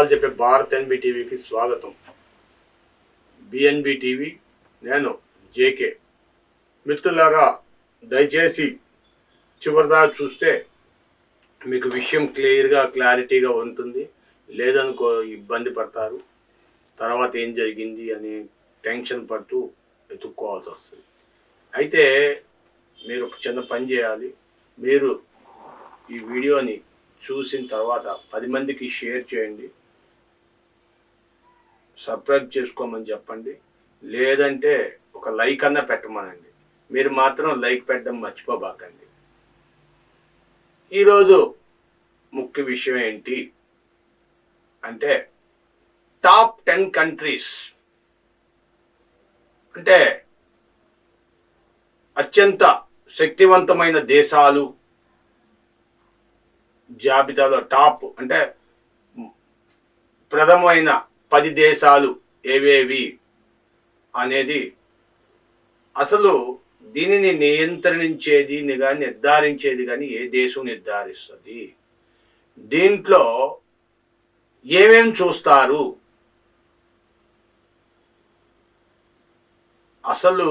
నిజాలు చెప్పే భారత్ ఎన్బి టీవీకి స్వాగతం. బిఎన్బి టీవీ, నేను జేకే. మిత్రులారా, దయచేసి చివరిదాకా చూస్తే మీకు విషయం క్లారిటీగా ఉంటుంది. లేదనుకో ఇబ్బంది పడతారు. తర్వాత ఏం జరిగింది అని టెన్షన్ పడుతూ వెతుక్కోవాల్సి వస్తుంది. అయితే మీరు ఒక చిన్న పని చేయాలి. మీరు ఈ వీడియోని చూసిన తర్వాత 10 మందికి షేర్ చేయండి, సబ్స్క్రైబ్ చేసుకోమని చెప్పండి, లేదంటే ఒక లైక్ అన్నా పెట్టమనండి. మీరు మాత్రం లైక్ పెట్టడం మర్చిపోబాకండి. ఈరోజు ముఖ్య విషయం ఏంటి అంటే టాప్ 10 కంట్రీస్, అంటే అత్యంత శక్తివంతమైన దేశాలు జాబితాలో టాప్ అంటే ప్రథమైన 10 దేశాలు ఏవేవి అనేది, అసలు దీనిని నియంత్రించేది కానీ నిర్ధారించేది కానీ ఏ దేశం నిర్ధారిస్తుంది, దీంట్లో ఏమేం చూస్తారు, అసలు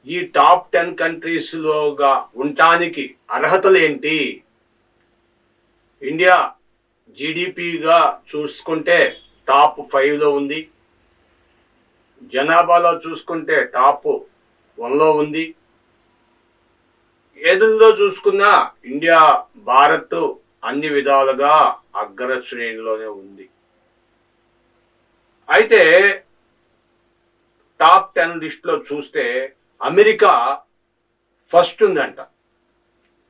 ఈ టాప్ 10 కంట్రీస్లోగా ఉండటానికి అర్హతలు ఏంటి. ఇండియా జీడిపిగా చూసుకుంటే టాప్ 5లో ఉంది, జనాభాలో చూసుకుంటే టాప్ 1లో ఉంది. ఏదుల్లో చూసుకున్నా ఇండియా, భారత్ అన్ని విధాలుగా అగ్రశ్రేణిలోనే ఉంది. అయితే టాప్ 10 లిస్టులో చూస్తే అమెరికా ఫస్ట్ ఉందంట,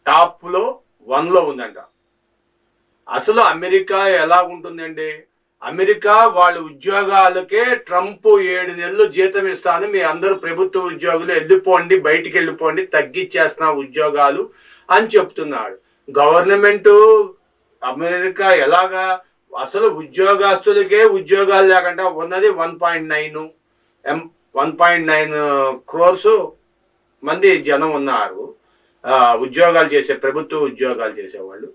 టాప్లో 1లో ఉందంట. అసలు అమెరికా ఎలా ఉంటుందండి? అమెరికా వాళ్ళ ఉద్యోగాలకే ట్రంప్ 7 నెలలు జీతం ఇస్తాను, మీ అందరూ ప్రభుత్వ ఉద్యోగులు వెళ్ళిపోండి, బయటికి వెళ్ళిపోండి, తగ్గించేస్తున్నా ఉద్యోగాలు అని చెప్తున్నాడు. గవర్నమెంటు అమెరికా ఎలాగా అసలు ఉద్యోగస్తులకే ఉద్యోగాలు లేకుండా ఉన్నది 1.9 crores మంది జనం ఉన్నారు ఉద్యోగాలు చేసే, ప్రభుత్వ ఉద్యోగాలు చేసేవాళ్ళు.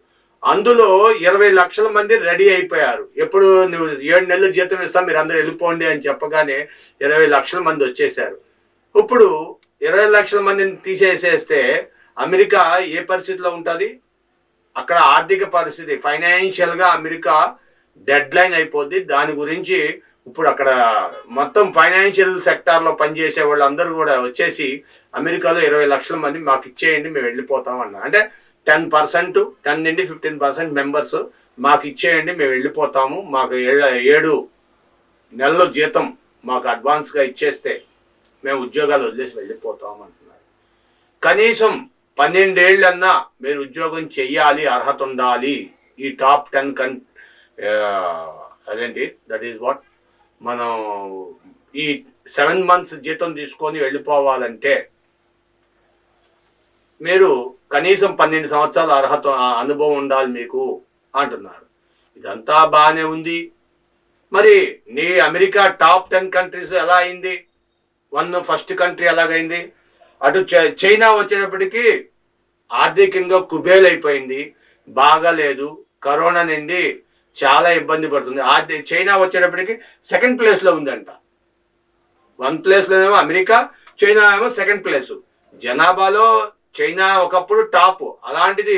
అందులో 20 లక్షల మంది రెడీ అయిపోయారు. ఎప్పుడు నువ్వు 7 నెలలు జీతం ఇస్తాం, మీరు అందరూ వెళ్ళిపోండి అని చెప్పగానే 20 లక్షల మంది వచ్చేసారు. ఇప్పుడు 20 లక్షల మందిని తీసేసేస్తే అమెరికా ఏ పరిస్థితిలో ఉంటుంది? అక్కడ ఆర్థిక పరిస్థితి, ఫైనాన్షియల్గా అమెరికా డెడ్ లైన్ అయిపోద్ది. దాని గురించి ఇప్పుడు అక్కడ మొత్తం ఫైనాన్షియల్ సెక్టార్లో పనిచేసే వాళ్ళు అందరూ కూడా వచ్చేసి అమెరికాలో 20 లక్షల మంది మాకు ఇచ్చేయండి, మేము వెళ్ళిపోతాం అన్నారు. అంటే 10% 10 నుండి 15% మెంబర్స్ మాకు ఇచ్చేయండి, మేము వెళ్ళిపోతాము, మాకు 7 నెలల జీతం మాకు అడ్వాన్స్గా ఇచ్చేస్తే మేము ఉద్యోగాలు వదిలేసి వెళ్ళిపోతాము అంటున్నారు. కనీసం 12 ఏళ్ళన్నా మీరు ఉద్యోగం చెయ్యాలి, అర్హత ఉండాలి. ఈ టాప్ 10 అదేంటి, దట్ ఈజ్ వాట్, మనం ఈ 7 months జీతం తీసుకొని వెళ్ళిపోవాలంటే మీరు కనీసం 12 సంవత్సరాల అర్హత అనుభవం ఉండాలి మీకు అంటున్నారు. ఇదంతా బాగానే ఉంది. మరి నీ అమెరికా టాప్ 10 కంట్రీస్ ఎలా అయింది? ఫస్ట్ కంట్రీ ఎలాగైంది? అటు చైనా వచ్చేటప్పటికి ఆర్థికంగా కుబేలైపోయింది, బాగాలేదు, కరోనా నుండి చాలా ఇబ్బంది పడుతుంది. చైనా వచ్చేటప్పటికి 2nd ప్లేస్లో ఉందంట. 1 ప్లేస్లోనేమో అమెరికా, చైనా ఏమో 2nd ప్లేస్. జనాభాలో చైనా ఒకప్పుడు టాప్, అలాంటిది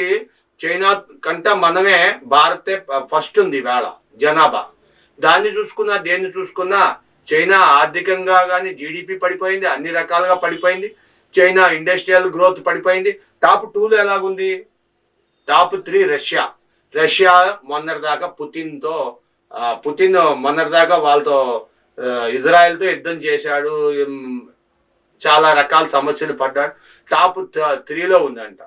చైనా కంటే మనమే, భారతే ఫస్ట్ ఉంది వేళ జనాభా. దాన్ని చూసుకున్నా దేన్ని చూసుకున్నా చైనా ఆర్థికంగా కానీ జీడిపి పడిపోయింది, అన్ని రకాలుగా పడిపోయింది. చైనా ఇండస్ట్రియల్ గ్రోత్ పడిపోయింది. టాప్ 2లో ఎలాగుంది? Top 3 Russia. రష్యా మొన్నటిదాకా పుతిన్ మొన్నటిదాకా వాళ్ళతో ఇజ్రాయెల్తో యుద్ధం చేశాడు, చాలా రకాల సమస్యలు పడ్డాడు. టాప్ 3లో ఉందంట.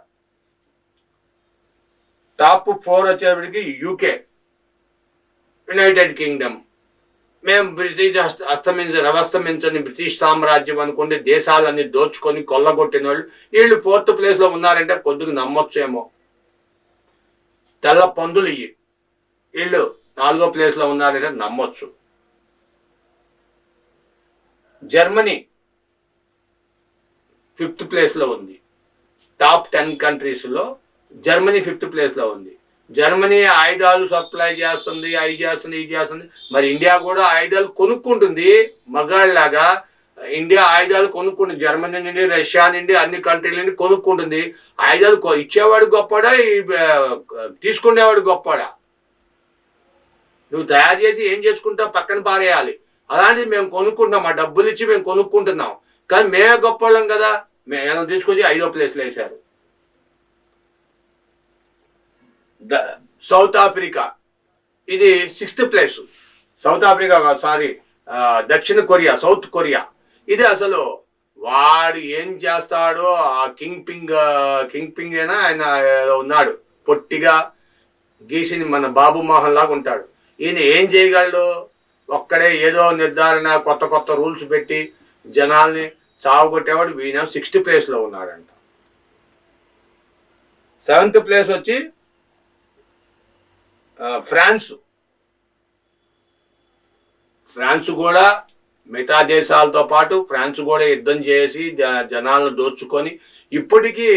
టాప్ 4 వచ్చేటప్పటికి యూకే, యునైటెడ్ కింగ్డమ్. మేము బ్రిటిష్ అవస్తమించని బ్రిటిష్ సామ్రాజ్యం అనుకుంటే దేశాలన్నీ దోచుకొని కొల్లగొట్టిన వాళ్ళు వీళ్ళు 4th ప్లేస్లో ఉన్నారంటే కొద్దిగా నమ్మొచ్చేమో. తెల్ల పందులు వీళ్ళు 4వ ప్లేస్లో ఉన్నారంటే నమ్మొచ్చు. జర్మనీ 5th ప్లేస్లో ఉంది. టాప్ 10 కంట్రీస్లో జర్మనీ 5th ప్లేస్లో ఉంది. జర్మనీ ఆయుధాలు సప్లై చేస్తుంది, అవి చేస్తుంది, ఇది చేస్తుంది. మరి ఇండియా కూడా ఆయుధాలు కొనుక్కుంటుంది మగాళ్ళలాగా. ఇండియా ఆయుధాలు కొనుక్కుంటుంది, జర్మనీ నుండి, రష్యా నుండి, అన్ని కంట్రీల నుండి కొనుక్కుంటుంది. ఆయుధాలు ఇచ్చేవాడు గొప్పడా, తీసుకునేవాడు గొప్పడా? నువ్వు తయారు చేసి ఏం చేసుకుంటావు, పక్కన పారేయాలి. అలాంటిది మేము కొనుక్కుంటున్నాం, మా డబ్బులు ఇచ్చి మేము కొనుక్కుంటున్నాం. కానీ మేమే గొప్పవాళ్ళం కదా. మేము తీసుకొచ్చి 5వ ప్లేస్లో వేశారు. సౌత్ ఆఫ్రికా ఇది 6th place. South Africa sorry, దక్షిణ కొరియా, సౌత్ కొరియా. ఇది అసలు వాడు ఏం చేస్తాడో, ఆ కింగ్ పింగ్ అయినా ఆయన ఉన్నాడు, పొట్టిగా గీసిన మన బాబు మోహన్ లాగా ఉంటాడు. ఈయన ఏం చేయగలడు? ఒక్కడే ఏదో నిర్ధారణ, కొత్త కొత్త రూల్స్ పెట్టి జనాల్ని సాగుకొట్టేవాడు. ఈయన 6th ప్లేస్లో ఉన్నాడంట. 7th ప్లేస్ వచ్చి ఫ్రాన్స్ కూడా మిగతా దేశాలతో పాటు ఫ్రాన్స్ కూడా యుద్ధం చేసి జనాలను దోచుకొని, ఇప్పటికీ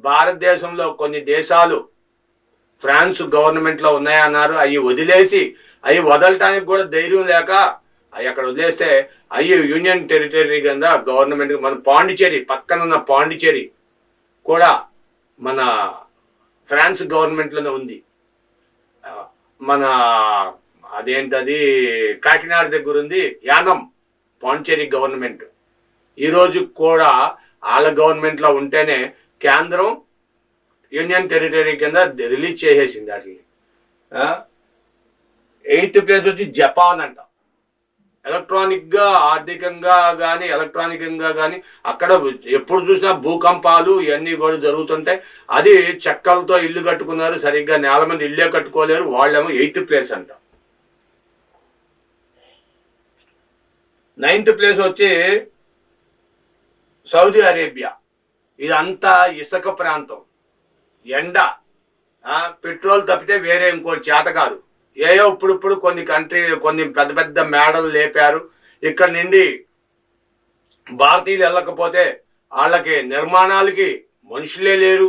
భారతదేశంలో కొన్ని దేశాలు ఫ్రాన్స్ గవర్నమెంట్లో ఉన్నాయన్నారు. అవి వదిలేసి, అవి వదలటానికి కూడా ధైర్యం లేక అవి అక్కడ వదిలేస్తే అవి యూనియన్ టెరిటరీ కింద గవర్నమెంట్. మన పాండిచేరి, పక్కన ఉన్న పాండిచేరి కూడా మన ఫ్రాన్స్ గవర్నమెంట్లోనే ఉంది. మన అదేంటది కాకినాడ దగ్గర ఉంది యానం, పాండిచేరి గవర్నమెంట్. ఈరోజు కూడా వాళ్ళ గవర్నమెంట్లో ఉంటేనే కేంద్రం యూనియన్ టెరిటరీ కింద రిలీజ్ చేసేసింది వాటిని. 8th ప్లేస్ వచ్చి జపాన్ అంట. ఎలక్ట్రానిక్గా, ఆర్థికంగా కానీ, ఎలక్ట్రానికంగా కానీ అక్కడ ఎప్పుడు చూసినా భూకంపాలు ఇవన్నీ కూడా జరుగుతుంటాయి. అది చెక్కలతో ఇల్లు కట్టుకున్నారు, సరిగ్గా నేల మీద ఇల్లే కట్టుకోలేరు. వాళ్ళేమో 8th ప్లేస్ అంట. 9th ప్లేస్ వచ్చి సౌదీ అరేబియా. ఇదంతా ఇసుక ప్రాంతం, ఎండ, పెట్రోల్ తప్పితే వేరే ఇంకోటి చేత కాదు. ఏయో ఇప్పుడు కొన్ని పెద్ద పెద్ద మేడలు లేపారు. ఇక్కడ నుండి భారతీయులు వెళ్ళకపోతే వాళ్ళకి నిర్మాణాలకి మనుషులే లేరు.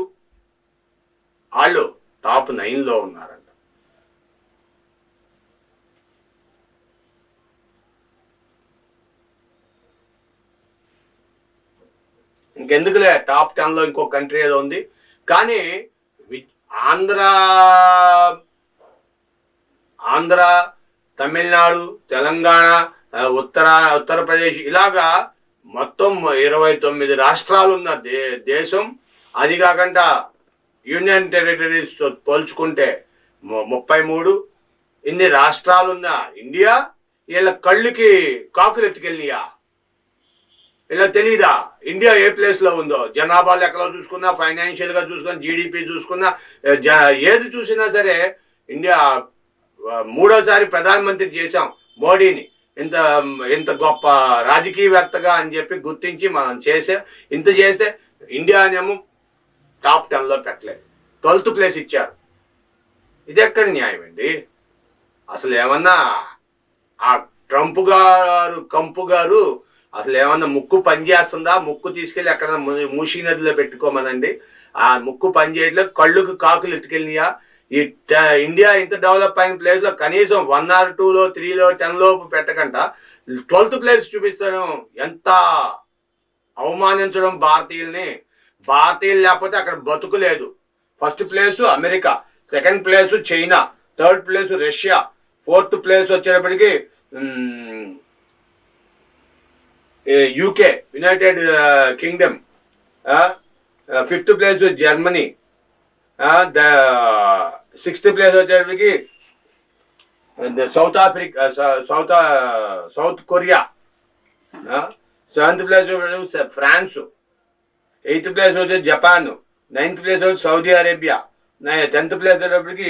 వాళ్ళు టాప్ 9లో ఉన్నారంట. ఇంకెందుకులే, టాప్ 10లో ఇంకో కంట్రీ ఏదో ఉంది. కానీ ఆంధ్ర, తమిళనాడు, తెలంగాణ, ఉత్తరప్రదేశ్ ఇలాగా మొత్తం 29 రాష్ట్రాలు ఉన్న దేశం. అది కాకుండా యూనియన్ టెరిటరీస్ పోల్చుకుంటే 33. ఇన్ని రాష్ట్రాలున్న ఇండియా వీళ్ళ కళ్ళుకి కాకులు ఎత్తుకెళ్ళియా? ఇలా తెలీదా ఇండియా ఏ ప్లేస్లో ఉందో? జనాభా లెక్కలో చూసుకున్నా, ఫైనాన్షియల్గా చూసుకున్నా, జీడిపి చూసుకున్నా, ఏది చూసినా సరే ఇండియా 3వసారి ప్రధానమంత్రి చేశాం మోడీని. ఇంత గొప్ప రాజకీయవేత్తగా అని చెప్పి గుర్తించి మనం ఇంత చేస్తే ఇండియానేమో టాప్ 10లో పెట్టలేదు, 12th ప్లేస్ ఇచ్చారు. ఇది ఎక్కడ న్యాయం అండి? అసలు ఏమన్నా ఆ కంపు గారు అసలు ఏమన్నా ముక్కు పని చేస్తుందా? ముక్కు తీసుకెళ్ళి ఎక్కడ మూసీ నదిలో పెట్టుకోమనండి. ఆ ముక్కు పని చేయట్లేదు, కళ్ళుకు కాకులు ఎత్తుకెళ్ళినాయా? ఈ ఇండియా ఇంత డెవలప్ అయిన ప్లేస్లో కనీసం 1 or 2లో 3లో 10లోపు పెట్టకుండా 12th ప్లేస్ చూపిస్తాను. ఎంత అవమానించడం భారతీయుల్ని. భారతీయులు లేకపోతే అక్కడ బతుకు లేదు. 1st place America, 2nd place China, 3rd place Russia, 4th place వచ్చేటప్పటికి UK, United Kingdom, 5th place Germany, 6th place వచ్చేటప్పటికి South Korea, 7th place France, 8th place వచ్చి జపాన్, 9th ప్లేస్ వచ్చి సౌదీ అరేబియా, 10th ప్లేస్ వచ్చేటప్పటికి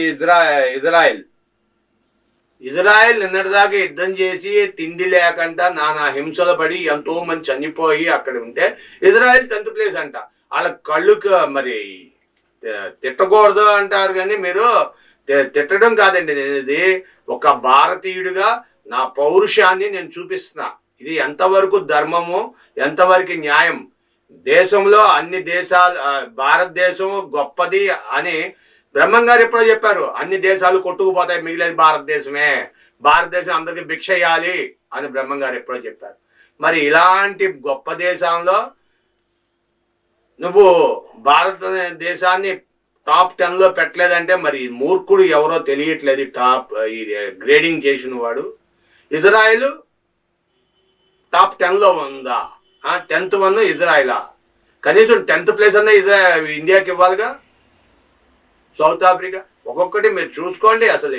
Israel నిన్నటిదాకా యుద్ధం చేసి తిండి లేకుండా నానా హింసలు పడి ఎంతో మంది చనిపోయి అక్కడ ఉంటే ఇజ్రాయెల్ 10th ప్లేస్ అంట. వాళ్ళ కళ్ళుకు మరి తిట్టకూడదు అంటారు, కానీ మీరు తిట్టడం కాదండి. ఇది ఒక భారతీయుడిగా నా పౌరుషాన్ని నేను చూపిస్తున్నా. ఇది ఎంతవరకు ధర్మము, ఎంతవరకు న్యాయం. దేశంలో అన్ని దేశాలు భారతదేశం గొప్పది అని బ్రహ్మం గారు ఎప్పుడో చెప్పారు, అన్ని దేశాలు కొట్టుకుపోతాయి, మిగిలేదు భారతదేశమే, భారతదేశం అందరికి భిక్ష ఇవ్వాలి అని బ్రహ్మం గారు ఎప్పుడో చెప్పారు. మరి ఇలాంటి గొప్ప దేశంలో నువ్వు భారతదేశాన్ని టాప్ 10లో పెట్టలేదంటే మరి మూర్ఖుడు ఎవరో తెలియట్లేదు. గ్రేడింగ్ చేసిన వాడు. ఇజ్రాయెల్ టాప్ 10లో ఉందా? 10th one ఇజ్రాయెలా? కనీసం 10th ప్లేస్ అన్న ఇండియాకి ఇవ్వాలిగా. సౌత్ ఆఫ్రికా ఒక్కొక్కటి మీరు చూసుకోండి. అసలు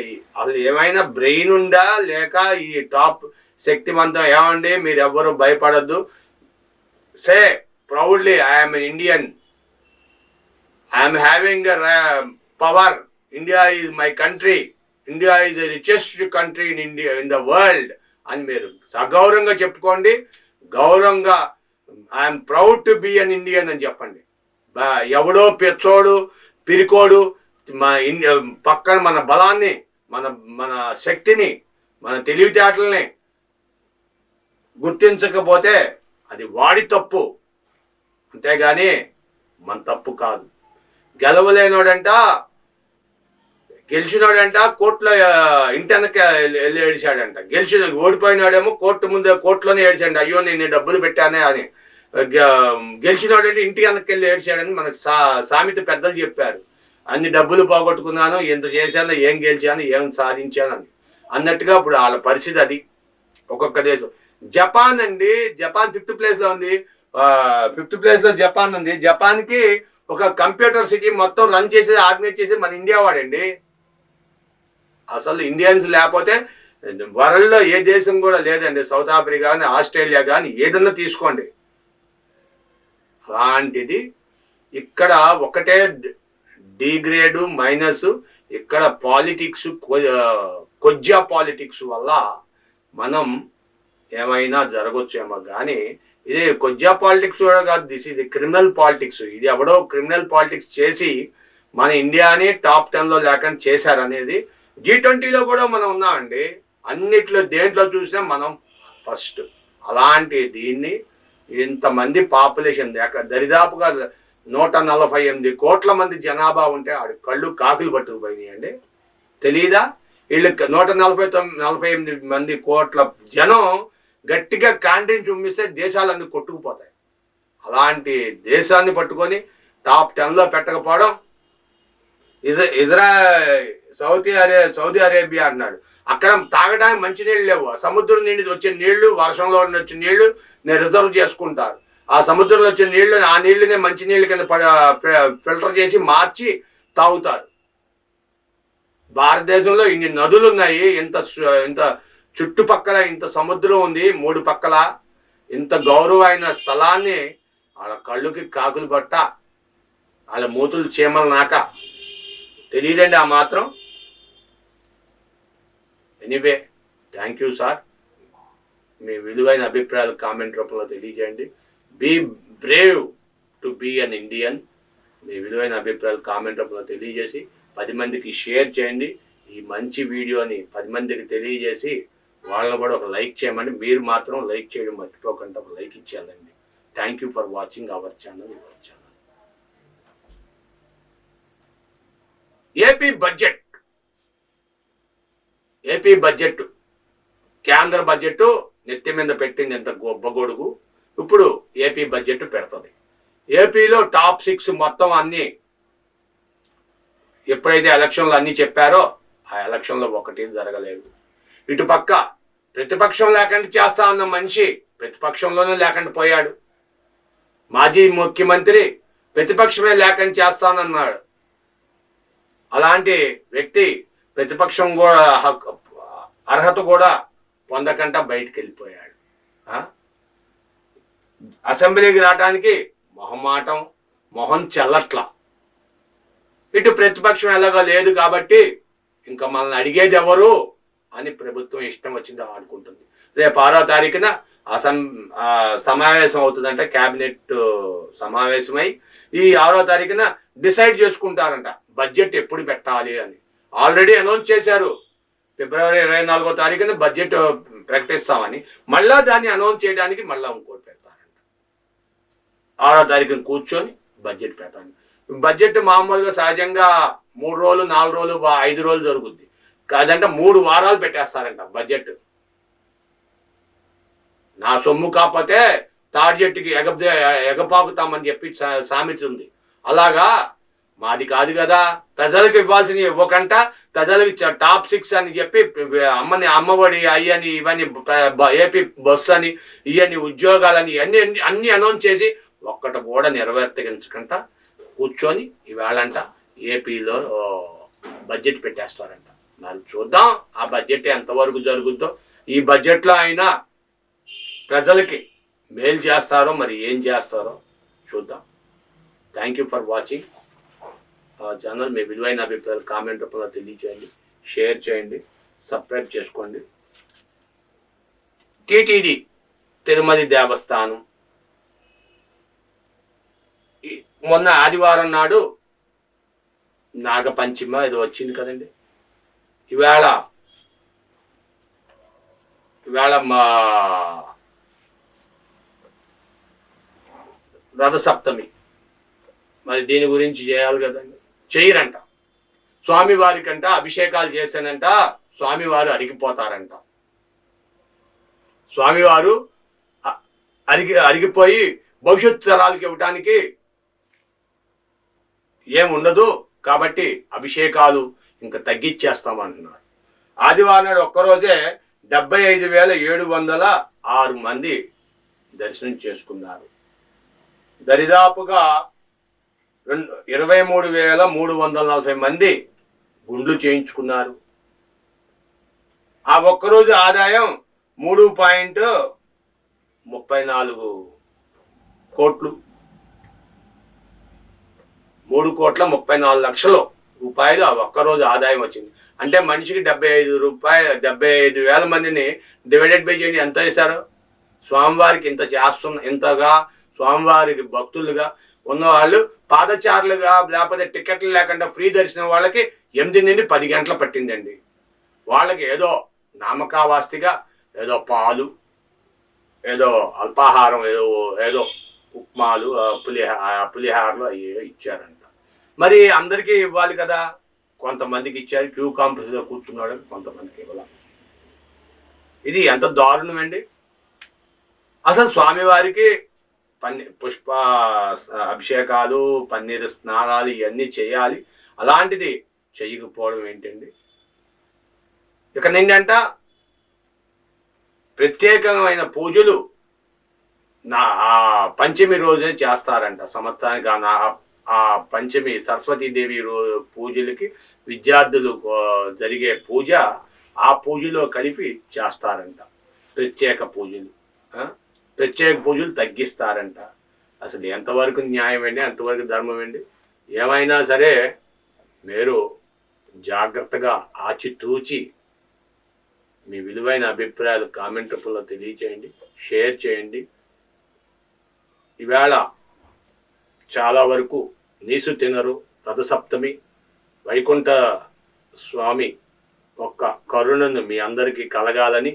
ఏమైనా బ్రెయిన్ ఉందా లేక ఈ టాప్ శక్తివంతం? ఏమండి మీరు ఎవ్వరు భయపడద్దు. Say proudly I'm Indian, I'm having power, India is my country, India is the richest country in India in the world అని మీరు సగౌరవంగా చెప్పుకోండి. గౌరవంగా I'm proud to be an Indian అని చెప్పండి. ఎవడో పెచ్చోడు పిరికోడు పక్కన మన బలాన్ని, మన శక్తిని, మన తెలివితేటల్ని గుర్తించకపోతే అది వాడి తప్పు, అంతేగాని మన తప్పు కాదు. గెలవలేనోడంట గెలిచినోడంట కోర్టులో ఇంటి వెనక వెళ్ళి ఏడిచాడంట. ఓడిపోయినాడేమో కోర్టులోనే ఏడిచాడు, అయ్యో నేను డబ్బులు పెట్టానే అని. గెలిచినోడంటే ఇంటి వెనక్కి వెళ్ళి ఏడిచాడని మనకు సామెత పెద్దలు చెప్పారు. అన్ని డబ్బులు పోగొట్టుకున్నాను, ఎంత చేశాను, ఏం గెలిచాను, ఏం సాధించాను అన్నట్టుగా ఇప్పుడు వాళ్ళ పరిస్థితి అది. ఒక్కొక్క దేశం. జపాన్ అండి, జపాన్ 5th ప్లేస్లో ఉంది. 5th ప్లేస్లో జపాన్ ఉంది. జపాన్కి ఒక కంప్యూటర్ సిటీ మొత్తం రన్ చేసేది, ఆర్గనైజ్ చేసేది మన ఇండియా వాడండి. అసలు ఇండియన్స్ లేకపోతే వరల్డ్లో ఏ దేశం కూడా లేదండి. సౌత్ ఆఫ్రికా కానీ ఆస్ట్రేలియా కానీ ఏదన్నా తీసుకోండి. అలాంటిది ఇక్కడ ఒకటే డిగ్రేడు మైనస్. ఇక్కడ పాలిటిక్స్, కొజ్జా పాలిటిక్స్ వల్ల మనం ఏమైనా జరగొచ్చేమో కానీ ఇది కొజ్జా పాలిటిక్స్ కూడా కాదు. దిస్ ఇది క్రిమినల్ పాలిటిక్స్. ఇది ఎవడో క్రిమినల్ పాలిటిక్స్ చేసి మన ఇండియాని టాప్ 10లో లేకుండా చేశారనేది. G20లో కూడా మనం ఉన్నామండి. అన్నిట్లో దేంట్లో చూసినా మనం ఫస్ట్. అలాంటి దీన్ని ఇంతమంది పాపులేషన్ దరిదాపుగా 148 కోట్ల మంది జనాభా ఉంటే ఆడి కళ్ళు కాకులు పట్టుకుపోయినాయండి. తెలీదా? వీళ్ళకి 148 మంది కోట్ల జనం గట్టిగా క్యాంటీన్ చుమ్మిస్తే దేశాలన్నీ కొట్టుకుపోతాయి. అలాంటి దేశాన్ని పట్టుకొని టాప్ 10లో పెట్టకపోవడం. సౌదీ అరేబియా అన్నాడు, అక్కడ తాగడానికి మంచినీళ్ళు లేవు. సముద్రం నుండి వచ్చే నీళ్లు, వర్షంలో వచ్చే నీళ్లు నేను రిజర్వ్ చేసుకుంటారు. ఆ సముద్రంలో వచ్చే నీళ్లు, ఆ నీళ్లునే మంచినీళ్ళ కింద ఫిల్టర్ చేసి మార్చి తాగుతారు. భారతదేశంలో ఇన్ని నదులు ఉన్నాయి, ఇంత చుట్టుపక్కల ఇంత సముద్రం ఉంది, 3 పక్కల ఇంత గౌరవమైన స్థలాన్ని వాళ్ళ కళ్ళుకి కాకులు పట్ట, వాళ్ళ మూతులు చీమలు నాక తెలియదండి ఆ మాత్రం. Anyway, thank you sir. మీ విలువైన అభిప్రాయాలు కామెంట్ రూపంలో తెలియజేయండి. Be brave to be an Indian. మీ విలువైన అభిప్రాయాలు కామెంట్ రూపంలో తెలియజేసి 10 మందికి షేర్ చేయండి. ఈ మంచి వీడియోని 10 మందికి తెలియజేసి వాళ్ళని కూడా ఒక లైక్ చేయమండి. మీరు మాత్రం లైక్ చేయడం మర్చిపోకుండా ఒక లైక్ ఇచ్చేయాలండి. Thank you for watching our channel. AP budget కేంద్ర బడ్జెట్ నెత్తి మీద పెట్టింది ఎంత గొప్పగొడుగు. ఇప్పుడు ఏపీ బడ్జెట్ పెడుతుంది. ఏపీలో టాప్ 6 మొత్తం అన్ని ఎప్పుడైతే ఎలక్షన్లు అన్నీ చెప్పారో ఆ ఎలక్షన్లో ఒకటి జరగలేదు. ఇటుపక్క ప్రతిపక్షం లేకుండా చేస్తా అన్న మనిషి ప్రతిపక్షంలోనే లేకుండా పోయాడు. మాజీ ముఖ్యమంత్రి ప్రతిపక్షమే లేకుండా చేస్తానన్నాడు. అలాంటి వ్యక్తి ప్రతిపక్షం కూడా అర్హత కూడా పొందకుండా బయటికి వెళ్ళిపోయాడు. అసెంబ్లీకి రావడానికి మొహం చెల్లట్ల. ఇటు ప్రతిపక్షం ఎలాగో లేదు కాబట్టి ఇంకా మనల్ని అడిగేది ఎవరు అని ప్రభుత్వం ఇష్టం వచ్చింది ఆడుకుంటుంది. రేపు 6వ తారీఖున సమావేశం అవుతుందంట, క్యాబినెట్ సమావేశమై ఈ 6వ తారీఖున డిసైడ్ చేసుకుంటారంట బడ్జెట్ ఎప్పుడు పెట్టాలి అని. ఆల్రెడీ అనౌన్స్ చేశారు, ఫిబ్రవరి 24వ తారీఖున బడ్జెట్ ప్రకటిస్తామని. మళ్ళా దాన్ని అనౌన్స్ చేయడానికి మళ్ళీ ఇంకోటి పెడతారంట. 6వ తారీఖున కూర్చొని బడ్జెట్ పెడతాను. బడ్జెట్ మామూలుగా సహజంగా 3 రోజులు 4 రోజులు 5 రోజులు జరుగుద్ది. కాదంటే 3 వారాలు పెట్టేస్తారంట బడ్జెట్. నా సొమ్ము కాకపోతే తాడి చెట్టుకి ఎగపాకుతామని చెప్పి సామెత ఉంది. అలాగా మాది కాదు కదా, ప్రజలకు ఇవ్వాల్సినవి ఇవ్వకంట, ప్రజలకి టాప్ 6 అని చెప్పి అమ్మఒడి అయ్యని ఇవన్నీ ఏపీ బస్సు అని ఇవన్నీ ఉద్యోగాలని అన్ని అనౌన్స్ చేసి ఒక్కటి కూడా నెరవేర్చకుండా కూర్చొని ఇవాళంట ఏపీలో బడ్జెట్ పెట్టేస్తారంట. మరి చూద్దాం ఆ బడ్జెట్ ఎంతవరకు జరుగుద్దో. ఈ బడ్జెట్లో అయినా ప్రజలకి మేలు చేస్తారో మరి ఏం చేస్తారో చూద్దాం. Thank you for watching channel. మీ విలువైన అభిప్రాయాలు కామెంట్ రూపంలో తెలియచేయండి, షేర్ చేయండి, సబ్స్క్రైబ్ చేసుకోండి. టీటీడీ తిరుమల దేవస్థానం మొన్న ఆదివారం నాడు నాగపంచమ ఏదో వచ్చింది కదండి. ఇవాళ మా రథసప్తమి. మరి దీని గురించి చేయాలి కదండి, చేయరంట. స్వామివారికంట అభిషేకాలు చేశానంట స్వామివారు అరిగిపోతారంట. స్వామివారు అరిగిపోయి భవిష్యత్తు తరాలకి ఇవ్వటానికి ఏముండదు కాబట్టి అభిషేకాలు ఇంకా తగ్గించేస్తామంటున్నారు. ఆదివారం నాడు ఒక్కరోజే 75,706 మంది దర్శనం చేసుకున్నారు. దరిదాపుగా 23,340 మంది గుండ్లు చేయించుకున్నారు. ఆ ఒక్కరోజు ఆదాయం 3.34 కోట్లు, 3,34,00,000 రూపాయలు ఆ ఒక్కరోజు ఆదాయం వచ్చింది. అంటే మనిషికి 75,000 మందిని డివైడెడ్ బై చేయండి, ఎంత వేశారు? స్వామివారికి ఇంతగా స్వామివారికి భక్తులుగా ఉన్నవాళ్ళు పాదచారులుగా లేకపోతే టికెట్లు లేకుండా ఫ్రీ దర్శనం వాళ్ళకి 8 నుండి 10 గంటలు పట్టిందండి. వాళ్ళకి ఏదో నామకావాస్తిగా ఏదో పాలు, ఏదో అల్పాహారం, ఏదో ఉప్మాలు, పులిహారలు అవి ఇచ్చారంట. మరి అందరికీ ఇవ్వాలి కదా, కొంతమందికి ఇచ్చారు. క్యూ కాంప్లెక్స్లో కూర్చున్నాడు, కొంతమందికి ఇవ్వాలి. ఇది ఎంత దారుణం అండి. అసలు స్వామివారికి పుష్ప అభిషేకాలు, పన్నీరు స్నానాలు ఇవన్నీ చేయాలి. అలాంటిది చేయకపోవడం ఏంటండి? ఇక నిండంట ప్రత్యేకమైన పూజలు పంచమి రోజే చేస్తారంట. సంవత్సరానికి ఆ పంచమి సరస్వతీదేవి పూజలకి విద్యార్థులు జరిగే పూజ ఆ పూజలో కలిపి చేస్తారంట. ప్రత్యేక పూజలు తగ్గిస్తారంట. అసలు ఎంతవరకు న్యాయం అండి, ఎంతవరకు ధర్మం అండి? ఏమైనా సరే మీరు జాగ్రత్తగా ఆచితూచి మీ విలువైన అభిప్రాయాలు కామెంట్ రూపంలో తెలియచేయండి, షేర్ చేయండి. ఈవేళ చాలా వరకు నీసు తినరు. రథసప్తమి వైకుంఠ స్వామి ఒక్క కరుణను మీ అందరికీ కలగాలని,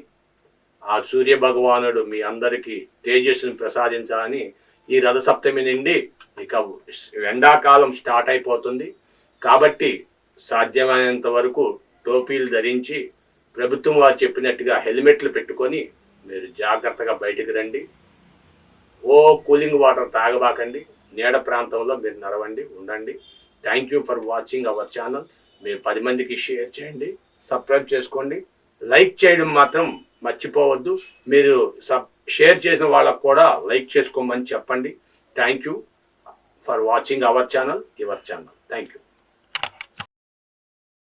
ఆ సూర్య భగవానుడు మీ అందరికీ తేజస్సును ప్రసాదించాలని ఈ రథసప్తమి నుండి ఇక ఎండాకాలం స్టార్ట్ అయిపోతుంది. కాబట్టి సాధ్యమైనంత వరకు టోపీలు ధరించి ప్రభుత్వం వారు చెప్పినట్టుగా హెల్మెట్లు పెట్టుకొని మీరు జాగ్రత్తగా బయటికి రండి. కూలింగ్ వాటర్ తాగబాకండి. నీడ ప్రాంతంలో మీరు నడవండి, ఉండండి. Thank you for watching our channel. మీరు 10 మందికి షేర్ చేయండి, సబ్స్క్రైబ్ చేసుకోండి, లైక్ చేయడం మాత్రం మర్చిపోవద్దు. మీరు షేర్ చేసిన వాళ్ళకు కూడా లైక్ చేసుకోమని చెప్పండి. Thank you for watching our channel, your channel. Thank you.